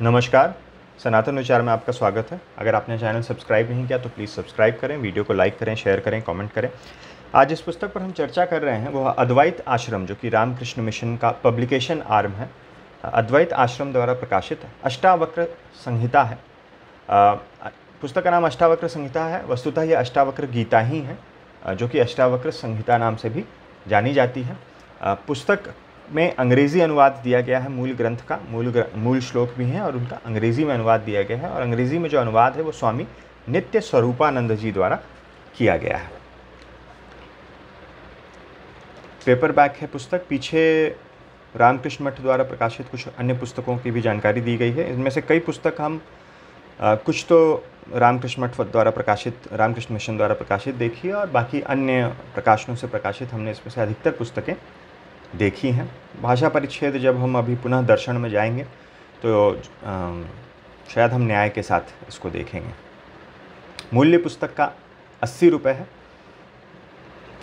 नमस्कार। सनातन विचार में आपका स्वागत है। अगर आपने चैनल सब्सक्राइब नहीं किया तो प्लीज़ सब्सक्राइब करें, वीडियो को लाइक करें, शेयर करें, कमेंट करें। आज इस पुस्तक पर हम चर्चा कर रहे हैं वह अद्वैत आश्रम, जो कि रामकृष्ण मिशन का पब्लिकेशन आर्म है। अद्वैत आश्रम द्वारा प्रकाशित अष्टावक्र संहिता है। पुस्तक का नाम अष्टावक्र संहिता है। वस्तुतः यह अष्टावक्र गीता ही है, जो कि अष्टावक्र संहिता नाम से भी जानी जाती है। पुस्तक में अंग्रेज़ी अनुवाद दिया गया है। मूल ग्रंथ का मूल श्लोक भी हैं और उनका अंग्रेज़ी में अनुवाद दिया गया है, और अंग्रेज़ी में जो अनुवाद है वो स्वामी नित्य स्वरूपानंद जी द्वारा किया गया है। पेपर बैक है पुस्तक। पीछे रामकृष्ण मठ द्वारा प्रकाशित कुछ अन्य पुस्तकों की भी जानकारी दी गई है। इनमें से कई पुस्तक हम कुछ तो रामकृष्ण मठ द्वारा प्रकाशित, रामकृष्ण मिशन द्वारा प्रकाशित देखी है, और बाकी अन्य प्रकाशनों से प्रकाशित हमने इसमें से अधिकतर पुस्तकें देखी हैं। भाषा परिच्छेद जब हम अभी पुनः दर्शन में जाएंगे तो शायद हम न्याय के साथ इसको देखेंगे। मूल्य पुस्तक का 80 रुपये है।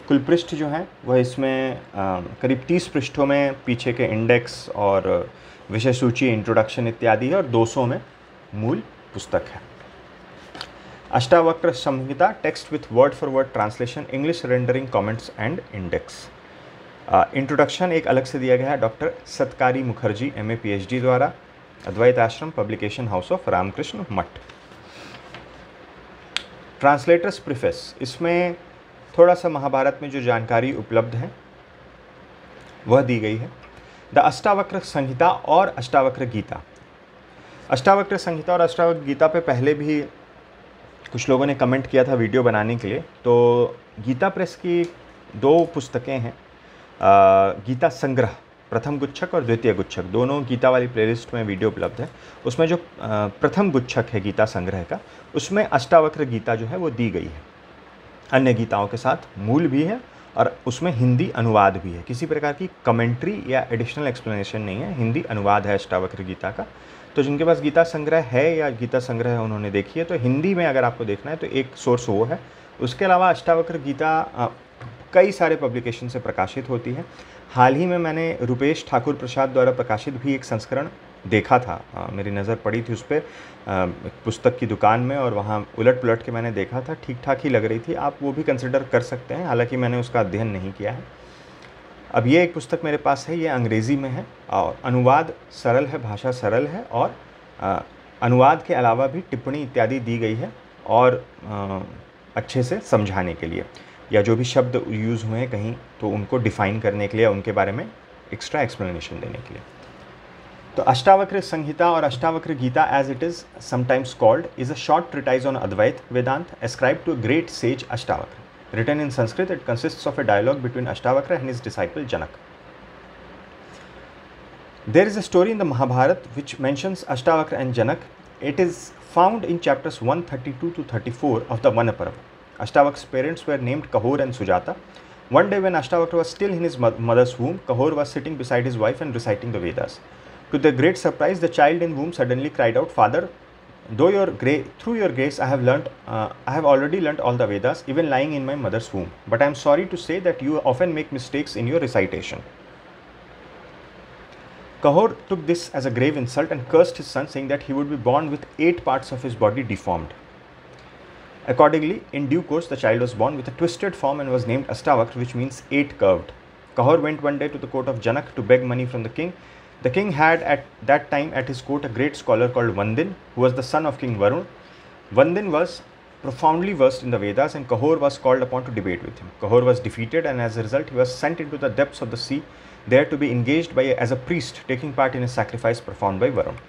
कुल पृष्ठ जो हैं वह इसमें करीब 30 पृष्ठों में पीछे के इंडेक्स और विषय सूची, इंट्रोडक्शन इत्यादि है, और 200 में मूल पुस्तक है। Ashtavakra Samhita, text with word for word translation, English rendering, comments and index. Introduction एक अलग से दिया गया है doctor Satkari Mukherjee MA PhD द्वारा, अद्वैत आश्रम, पब्लिकेशन हाउस ऑफ रामकृष्ण मठ। ट्रांसलेटर्स प्रीफेस, इसमें थोड़ा सा महाभारत में जो जानकारी उपलब्ध है वह दी गई है। द अष्टावक्र संहिता और अष्टावक्र गीता। अष्टावक्र संहिता और अष्टावक्र गीता पे पहले भी कुछ लोगों ने कमेंट किया था वीडियो बनाने के लिए। तो गीता प्रेस की 2 पुस्तकें हैं, गीता संग्रह, प्रथम गुच्छक और द्वितीय गुच्छक, दोनों गीता वाली प्लेलिस्ट में वीडियो उपलब्ध है। उसमें जो प्रथम गुच्छक है गीता संग्रह का, उसमें अष्टावक्र गीता जो है वो दी गई है। अन्य गीताओं के साथ मूल भी है और उसमें हिंदी अनुवाद भी है। किसी प्रकार की कमेंट्री या एडिशनल एक्सप्लेनेशन नहीं है, हिंदी अनुवाद है अष्टावक्र गीता का। तो जिनके पास गीता संग्रह है या गीता संग्रह उन्होंने देखी है, तो हिंदी में अगर आपको देखना है तो एक सोर्स वो है। उसके अलावा अष्टावक्र गीता कई सारे पब्लिकेशन से प्रकाशित होती है। हाल ही में मैंने रुपेश ठाकुर प्रसाद द्वारा प्रकाशित भी एक संस्करण देखा था। मेरी नज़र पड़ी थी उस पर पुस्तक की दुकान में, और वहाँ उलट पुलट के मैंने देखा था, ठीक ठाक ही लग रही थी। आप वो भी कंसिडर कर सकते हैं, हालांकि मैंने उसका अध्ययन नहीं किया है। अब ये एक पुस्तक मेरे पास है, ये अंग्रेज़ी में है और अनुवाद सरल है, भाषा सरल है, और अनुवाद के अलावा भी टिप्पणी इत्यादि दी गई है और अच्छे से समझाने के लिए, या जो भी शब्द यूज़ हुए हैं कहीं तो उनको डिफ़ाइन करने के लिए, उनके बारे में एक्स्ट्रा एक्सप्लेनेशन देने के लिए। तो अष्टावक्र संहिता और Ashtavakra Gita, as it is sometimes called, is a short treatise on Advaita Vedanta ascribed to a great sage Ashtavakra. Written in Sanskrit, it consists of a dialogue between Ashtavakra and his disciple Janak. There is a story in the Mahabharata which mentions Ashtavakra and Janak. It is found in chapters 132 to 34 of the Vanaparva. Ashtavak's parents were named Kahor and Sujata. One day when Ashtavakra was still in his mother's womb, Kahor was sitting beside his wife and reciting the Vedas. To their great surprise, the child in womb suddenly cried out, "Father, through your grace, I have already learnt all the Vedas, even lying in my mother's womb. But I am sorry to say that you often make mistakes in your recitation." Kahor took this as a grave insult and cursed his son, saying that he would be born with 8 parts of his body deformed. Accordingly, in due course, the child was born with a twisted form and was named Astavakra, which means 8 curved. Kahor went one day to the court of Janak to beg money from the king. The king had at that time at his court a great scholar called Vandin, who was the son of King Varun. Vandin was profoundly versed in the Vedas, and Kahor was called upon to debate with him. Kahor was defeated, and as a result, he was sent into the depths of the sea, there to be engaged as a priest, taking part in a sacrifice performed by Varun.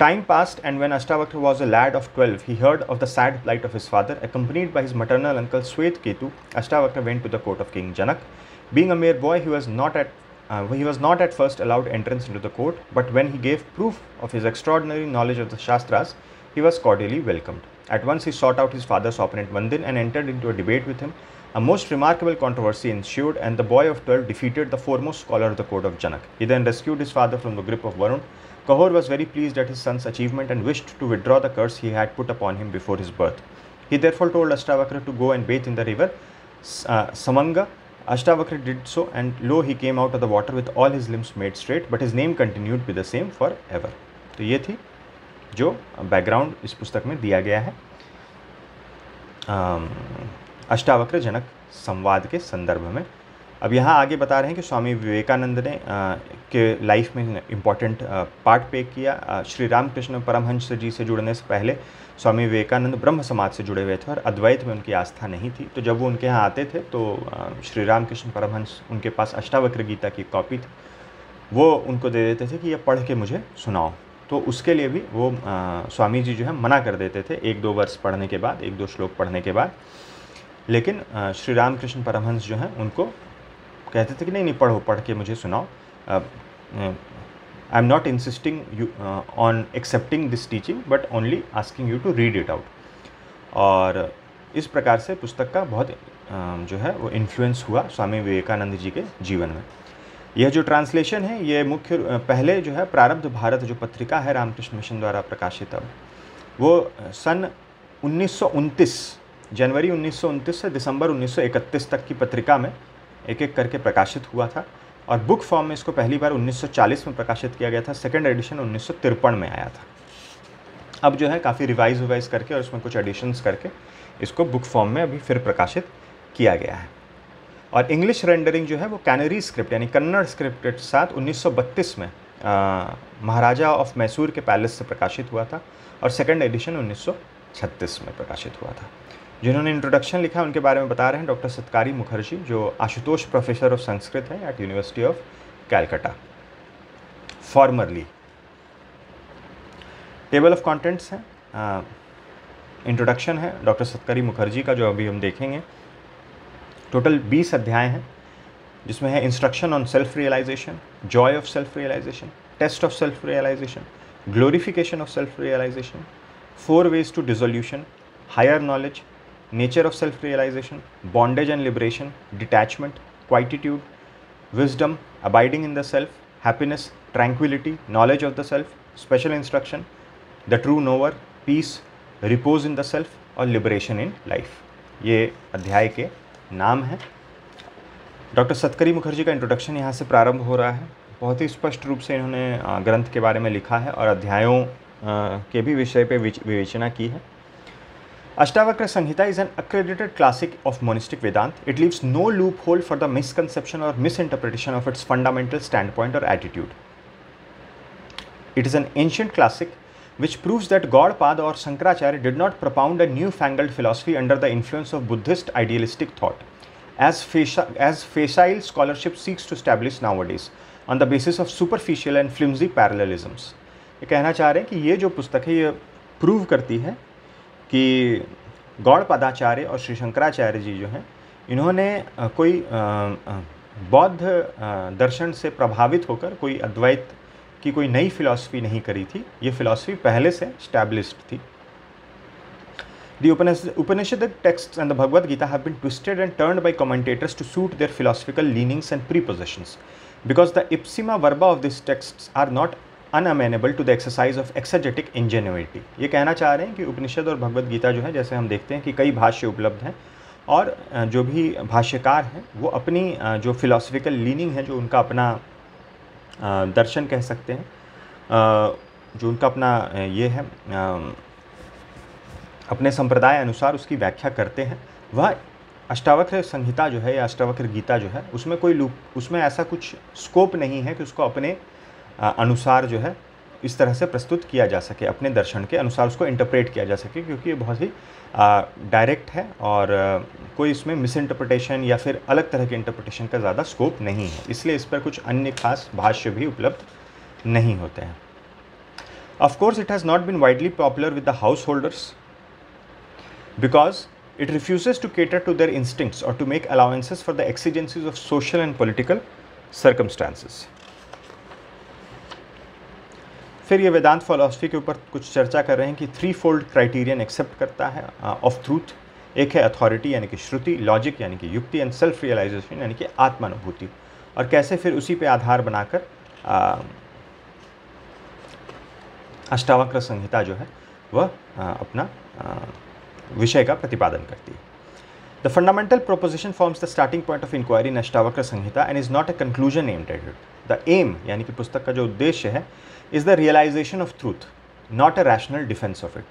Time passed, and when Ashtavakra was a lad of 12, he heard of the sad plight of his father. Accompanied by his maternal uncle Swetketu, Ashtavakra went to the court of King Janak. Being a mere boy, he was not at first allowed entrance into the court, but when he gave proof of his extraordinary knowledge of the Shastras, he was cordially welcomed. At once he sought out his father's opponent Vandin and entered into a debate with him. A most remarkable controversy ensued, and the boy of 12 defeated the foremost scholar of the court of Janak. He then rescued his father from the grip of Varun. Kahor was very pleased at his son's achievement and wished to withdraw the curse he had put upon him before his birth. He therefore told Ashtavakra to go and bathe in the river Samanga. Ashtavakra did so, and lo, he came out of the water with all his limbs made straight, but his name continued to be the same forever. तो ये थी जो background इस पुस्तक में दिया गया है अष्टावक्र जनक संवाद के संदर्भ में। अब यहाँ आगे बता रहे हैं कि स्वामी विवेकानंद ने के लाइफ में इम्पॉर्टेंट पार्ट पे किया। श्री रामकृष्ण परमहंस जी से जुड़ने से पहले स्वामी विवेकानंद ब्रह्म समाज से जुड़े हुए थे और अद्वैत में उनकी आस्था नहीं थी। तो जब वो उनके यहाँ आते थे तो श्री रामकृष्ण परमहंस उनके पास अष्टावक्र गीता की कॉपी थी, वो उनको दे देते थे कि ये पढ़ के मुझे सुनाओ। तो उसके लिए भी वो स्वामी जी जो है मना कर देते थे 1-2 वर्ष पढ़ने के बाद, 1-2 श्लोक पढ़ने के बाद। लेकिन श्री रामकृष्ण परमहंस जो हैं उनको कहते थे कि नहीं पढ़ो, पढ़ के मुझे सुनाओ। I am not insisting you on accepting this teaching but only asking you to read it out. और इस प्रकार से पुस्तक का बहुत जो है वो इन्फ्लुएंस हुआ स्वामी विवेकानंद जी के जीवन में। यह जो ट्रांसलेशन है ये मुख्य पहले जो है प्रारब्ध भारत जो पत्रिका है रामकृष्ण मिशन द्वारा प्रकाशित, अब वो सन 1929 जनवरी 1929 से दिसंबर 1931 तक की पत्रिका में एक एक करके प्रकाशित हुआ था। और बुक फॉर्म में इसको पहली बार 1940 में प्रकाशित किया गया था। सेकंड एडिशन 1953 में आया था। अब जो है काफ़ी रिवाइज करके और उसमें कुछ एडिशंस करके इसको बुक फॉर्म में अभी फिर प्रकाशित किया गया है। और इंग्लिश रेंडरिंग जो है वो कैनरी स्क्रिप्ट यानी कन्नड़ स्क्रिप्ट के साथ 1932 में महाराजा ऑफ मैसूर के पैलेस से प्रकाशित हुआ था और सेकंड एडिशन 1936 में प्रकाशित हुआ था। जिन्होंने इंट्रोडक्शन लिखा उनके बारे में बता रहे हैं डॉक्टर सत्कारी मुखर्जी, जो आशुतोष प्रोफेसर ऑफ संस्कृत है at university of Calcutta formerly. Table of contents है, इंट्रोडक्शन है डॉक्टर सत्कारी मुखर्जी का जो अभी हम देखेंगे। टोटल 20 अध्याय हैं जिसमें है instruction on self realization, joy of self realization, test of self realization, glorification of self realization, 4 ways to dissolution, higher knowledge, nature of self realization, bondage and liberation, detachment, quietude, wisdom, abiding in the self, happiness, tranquility, knowledge of the self, special instruction, the true knower, peace, repose in the self और liberation in life। ये अध्याय के नाम हैं। Doctor Satkari Mukherjee का introduction यहाँ से प्रारंभ हो रहा है। बहुत ही स्पष्ट रूप से इन्होंने ग्रंथ के बारे में लिखा है और अध्यायों के भी विषय पे विवेचना की है। अष्टावक्र संहिता is an accredited classic of monistic Vedanta. It leaves no loophole for the misconception or misinterpretation of its fundamental standpoint or attitude. It is an ancient classic which proves that Gaudpada or Shankaracharya did not propound a newfangled philosophy under the influence of Buddhist idealistic thought, as facile scholarship seeks to establish nowadays on the basis of superficial and flimsy parallelisms. ये कहना चाह रहे हैं कि ये जो पुस्तक है ये प्रूव करती है कि गौड़पदाचार्य और श्री शंकराचार्य जी जो हैं इन्होंने कोई बौद्ध दर्शन से प्रभावित होकर कोई अद्वैत की कोई नई फिलॉसफी नहीं करी थी। ये फिलॉसफी पहले से स्टैब्लिश्ड थी। The Upanishadic texts and the Bhagavad Gita have been twisted and turned by commentators to suit their philosophical leanings and prepossessions, because the ipsima verba of these texts are not unamenable to the exercise of exegetic ingenuity। ये कहना चाह रहे हैं कि उपनिषद और भगवद गीता जो है, जैसे हम देखते हैं कि कई भाष्य उपलब्ध हैं और जो भी भाष्यकार हैं वो अपनी जो फिलोसफिकल लीनिंग है, जो उनका अपना दर्शन कह सकते हैं, जो उनका अपना ये है अपने संप्रदाय अनुसार उसकी व्याख्या करते हैं, वह अष्टावक्र संहिता जो है या अष्टावक्र गीता जो है उसमें ऐसा कुछ स्कोप नहीं है कि उसको अपने अनुसार जो है इस तरह से प्रस्तुत किया जा सके, अपने दर्शन के अनुसार उसको इंटरप्रेट किया जा सके, क्योंकि ये बहुत ही डायरेक्ट है और कोई इसमें मिस इंटरप्रिटेशन या फिर अलग तरह के इंटरप्रिटेशन का ज़्यादा स्कोप नहीं है। इसलिए इस पर कुछ अन्य खास भाष्य भी उपलब्ध नहीं होते हैं। Of course it has not been widely popular with the house holders because it refuses to cater to their instincts or to make allowances for the exigencies of social and political circumstances। फिर ये वेदांत philosophy के ऊपर कुछ चर्चा कर रहे हैं कि 3-fold क्राइटेरियन एक्सेप्ट करता है ऑफ ट्रूथ। एक है अथॉरिटी यानी कि श्रुति, लॉजिक यानी कि युक्ति, एंड सेल्फ रियलाइजेशन यानी कि आत्मानुभूति, और कैसे फिर उसी पे आधार बनाकर अष्टावक्र संहिता जो है वह अपना विषय का प्रतिपादन करती है। The fundamental proposition forms the starting point of inquiry in Ashtavakra Samhita and is not a conclusion aimed at it. The aim, यानी कि पुस्तक का जो उद्देश्य है, is the realization of truth, not a rational defense of it.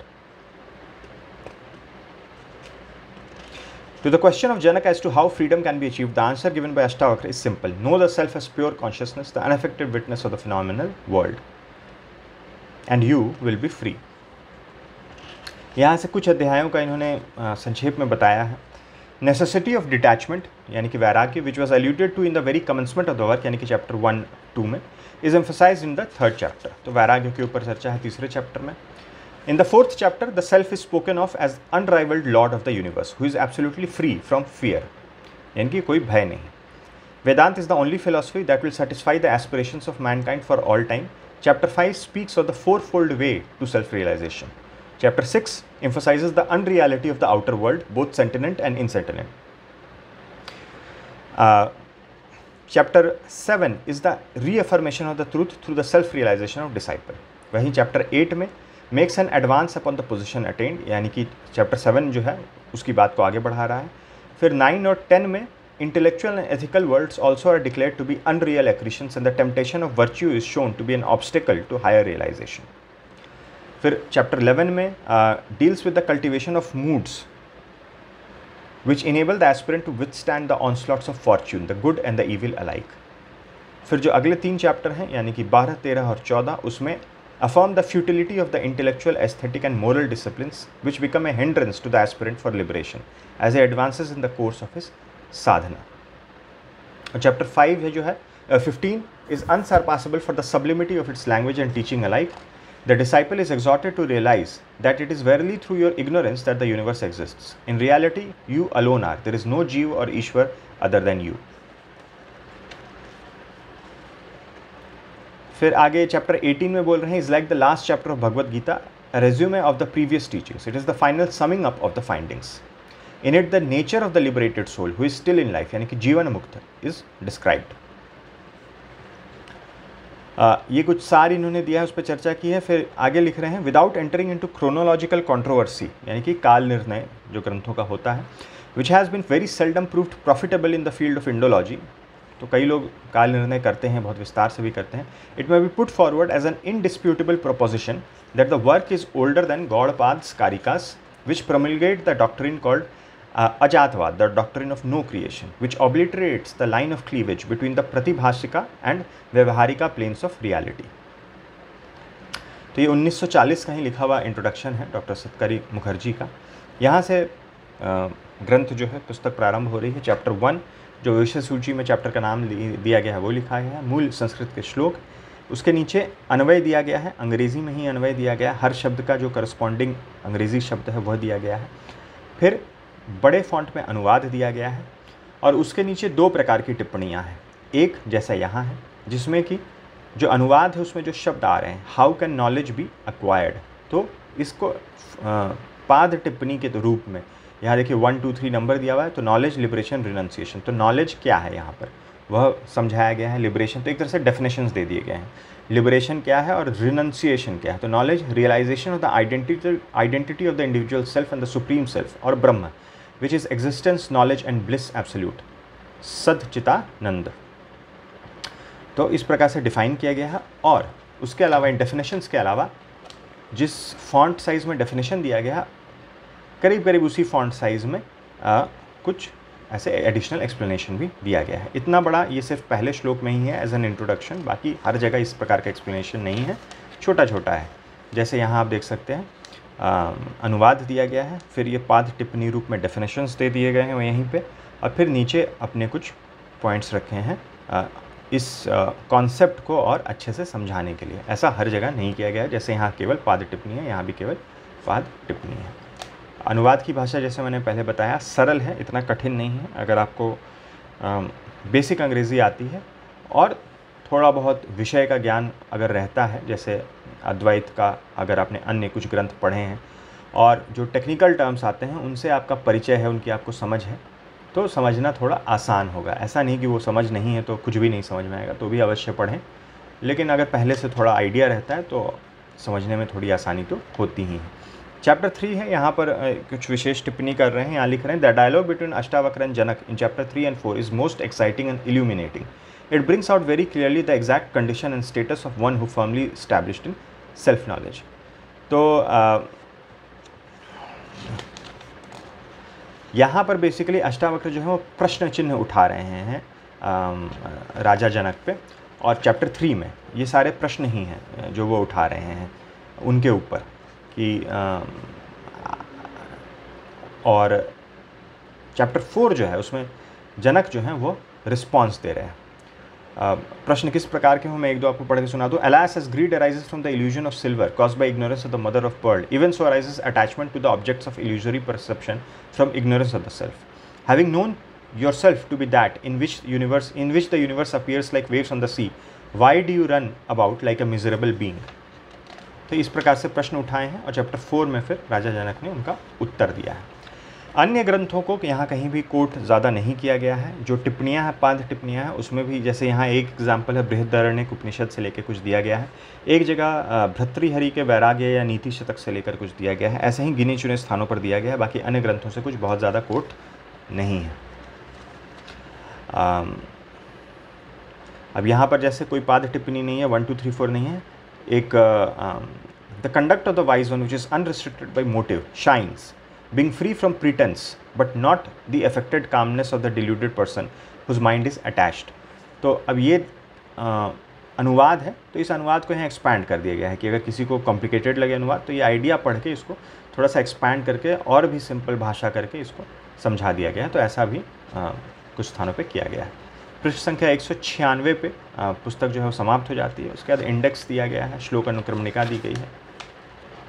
To the question of Janaka as to how freedom can be achieved, the answer given by Ashtavakra is simple. Know the self as pure consciousness, the unaffected witness of the phenomenal world, and you will be free. यहाँ से कुछ अध्यायों का इन्होंने संक्षेप में बताया है. नेसेसिटी ऑफ डिटैचमेंट यानी कि वैराग्य, which was alluded to in the very commencement of the work यानी कि चैप्टर 1-2 में, is emphasise in the 3rd chapter. तो वैराग्य के ऊपर चर्चा है 3रे चैप्टर में. In the 4th chapter the self is spoken of as unrivalled lord of the universe who is absolutely free from fear, यानी कि कोई भय नहीं. Vedanta is the only philosophy that will satisfy the aspirations of mankind for all time. Chapter 5 speaks of the 4-fold way to self realization. Chapter 6 emphasizes the unreality of the outer world, both sentient and insentient. Chapter 7 is the reaffirmation of the truth through the self-realization of disciple. वहीं Chapter 8 में makes an advance upon the position attained, यानी कि Chapter 7 जो है उसकी बात को आगे बढ़ा रहा है. फिर 9 और 10 में intellectual and ethical worlds also are declared to be unreal accretions and the temptation of virtue is shown to be an obstacle to higher realization. फिर चैप्टर 11 में deals with the cultivation of moods which enable the aspirant to withstand the onslaughts of fortune, the good and the evil alike. फिर जो अगले 3 chapter हैं यानी कि 12, 13 और 14, उसमें affirm the futility of the intellectual, aesthetic and moral disciplines which become a hindrance to the aspirant for liberation as a advances in the course of his sadhana. और chapter 5 है जो है 15 is unsurpassable for the sublimity of its language and teaching alike. The disciple is exhorted to realize that it is verily through your ignorance that the universe exists. In reality, you alone are. There is no Jeev or Ishwar other than you. फिर आगे chapter 18 में बोल रहे हैं, is like the last chapter of Bhagavad Gita, a resume of the previous teachings. It is the final summing up of the findings. In it, the nature of the liberated soul who is still in life, यानी कि जीवन मुक्त, is described. ये कुछ सार इन्होंने दिया है, उस पर चर्चा की है. फिर आगे लिख रहे हैं, without entering into chronological controversy, यानी कि काल निर्णय जो ग्रंथों का होता है, which has been very seldom proved profitable in the field of Indology. तो कई लोग काल निर्णय करते हैं, बहुत विस्तार से भी करते हैं. It may be put forward as an indisputable proposition that the work is older than Gaudapada's Karikas which promulgate the doctrine called Ajatvad, the doctrine of no creation, which obliterates the line of cleavage between the Pratibhashika and Vyavaharika planes of reality. तो ये 1940 का ही लिखा हुआ introduction है doctor Satkari Mukherjee का. यहाँ से ग्रंथ जो है पुस्तक प्रारंभ हो रही है. चैप्टर 1 जो विषय सूची में चैप्टर का नाम दिया गया है वो लिखा गया है, मूल संस्कृत के श्लोक, उसके नीचे अन्वय दिया गया है, अंग्रेज़ी में ही अन्वय दिया गया है, हर शब्द का जो करस्पॉन्डिंग अंग्रेज़ी शब्द है वह दिया गया है. फिर बड़े फॉन्ट में अनुवाद दिया गया है और उसके नीचे 2 प्रकार की टिप्पणियाँ हैं. एक जैसा यहाँ है जिसमें कि जो अनुवाद है उसमें जो शब्द आ रहे हैं, how can knowledge B acquired, तो इसको पाद टिप्पणी के रूप में यहाँ देखिए 1, 2, 3 नंबर दिया हुआ है. तो नॉलेज, लिबरेशन, रिनंसिएशन. तो नॉलेज क्या है यहाँ पर वह समझाया गया है. लिबरेशन तो एक तरह से डेफिनेशंस दे दिए गए हैं. लिबरेशन क्या है और रिनंसिएशन क्या है. तो knowledge, realization of the identity of the individual self and the supreme self, और Brahma which is existence, knowledge and bliss absolute, सदचितानंद. तो इस प्रकार से डिफाइन किया गया है. और उसके अलावा इन डेफिनेशंस के अलावा जिस फॉन्ट साइज़ में डेफिनेशन दिया गया है करीब करीब उसी फॉन्ट साइज़ में कुछ ऐसे एडिशनल एक्सप्लेनेशन भी दिया गया है. इतना बड़ा ये सिर्फ पहले श्लोक में ही है एज एन इंट्रोडक्शन, बाकी हर जगह इस प्रकार का एक्सप्लेनेशन नहीं है, छोटा छोटा है. जैसे यहाँ आप देख सकते हैं अनुवाद दिया गया है, फिर ये पाद टिप्पणी रूप में डेफिनेशंस दे दिए गए हैं यहीं पे, और फिर नीचे अपने कुछ पॉइंट्स रखे हैं इस कॉन्सेप्ट को और अच्छे से समझाने के लिए. ऐसा हर जगह नहीं किया गया है. जैसे यहाँ केवल पाद टिप्पणी है, यहाँ भी केवल पाद टिप्पणी है. अनुवाद की भाषा जैसे मैंने पहले बताया सरल है, इतना कठिन नहीं है. अगर आपको बेसिक अंग्रेज़ी आती है और थोड़ा बहुत विषय का ज्ञान अगर रहता है, जैसे अद्वैत का अगर आपने अन्य कुछ ग्रंथ पढ़े हैं और जो टेक्निकल टर्म्स आते हैं उनसे आपका परिचय है, उनकी आपको समझ है, तो समझना थोड़ा आसान होगा. ऐसा नहीं कि वो समझ नहीं है तो कुछ भी नहीं समझ में आएगा, तो भी अवश्य पढ़ें. लेकिन अगर पहले से थोड़ा आइडिया रहता है तो समझने में थोड़ी आसानी तो होती ही है. चैप्टर 3 है, यहाँ पर कुछ विशेष टिप्पणी कर रहे हैं। यहाँ लिख रहे हैं the dialogue between Ashtavakra and Janaka in chapter 3 and 4 is most exciting and illuminating. It brings out very clearly the exact condition and status of one who firmly established in self knowledge. तो यहाँ पर बेसिकली अष्टावक्र जो है वो प्रश्न चिन्ह उठा रहे हैं राजा जनक पे, और चैप्टर 3 में ये सारे प्रश्न ही हैं जो वो उठा रहे हैं उनके ऊपर कि और चैप्टर 4 जो है उसमें जनक जो हैं वो रिस्पॉन्स दे रहे हैं. प्रश्न किस प्रकार के हों मैं एक दो आपको पढ़ के सुना दूँ. Alas, as greed arises from the illusion of silver caused by ignorance of the mother of pearl, even so arises attachment to the objects of illusory perception from ignorance of the self. Having known yourself to be that in which the universe appears like waves on the sea, why do you run about like a miserable being? तो इस प्रकार से प्रश्न उठाए हैं और chapter 4 में फिर राजा जनक ने उनका उत्तर दिया है. अन्य ग्रंथों को यहाँ कहीं भी कोट ज़्यादा नहीं किया गया है. जो टिप्पणियाँ हैं, पाद टिप्पणियाँ हैं, उसमें भी जैसे यहाँ एक एग्जाम्पल है बृहदारण्यक उपनिषद से लेकर कुछ दिया गया है. एक जगह भर्तृहरि के वैराग्य या नीति शतक से लेकर कुछ दिया गया है. ऐसे ही गिने चुने स्थानों पर दिया गया है. बाकी अन्य ग्रंथों से कुछ बहुत ज़्यादा कोट नहीं है. अब यहाँ पर जैसे कोई पाद टिप्पणी नहीं है, 1 2 3 4 नहीं है. एक the conduct of the wise one which is unrestricted by motive shines being free from pretense but not the affected calmness of the deluded person whose mind is attached. तो अब ये अनुवाद है, तो इस अनुवाद को यहाँ एक्सपैंड कर दिया गया है कि अगर किसी को कॉम्प्लिकेटेड लगे अनुवाद तो ये आइडिया पढ़ के इसको थोड़ा सा एक्सपैंड करके और भी सिंपल भाषा करके इसको समझा दिया गया है. तो ऐसा भी कुछ स्थानों पे किया गया है. पृष्ठ संख्या 196 पे पुस्तक जो है वो समाप्त हो जाती है. उसके बाद इंडेक्स दिया गया है, श्लोक अनुक्रमणिका दी गई है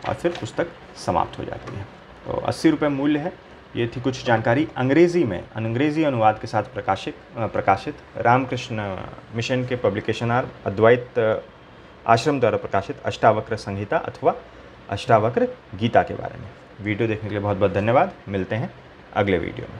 और फिर पुस्तक समाप्त हो जाती है. तो 80 रुपये मूल्य है. ये थी कुछ जानकारी अंग्रेज़ी में, अंग्रेज़ी अनुवाद के साथ प्रकाशित रामकृष्ण मिशन के पब्लिकेशन अद्वैत आश्रम द्वारा प्रकाशित अष्टावक्र संहिता अथवा अष्टावक्र गीता के बारे में. वीडियो देखने के लिए बहुत बहुत धन्यवाद. मिलते हैं अगले वीडियो में.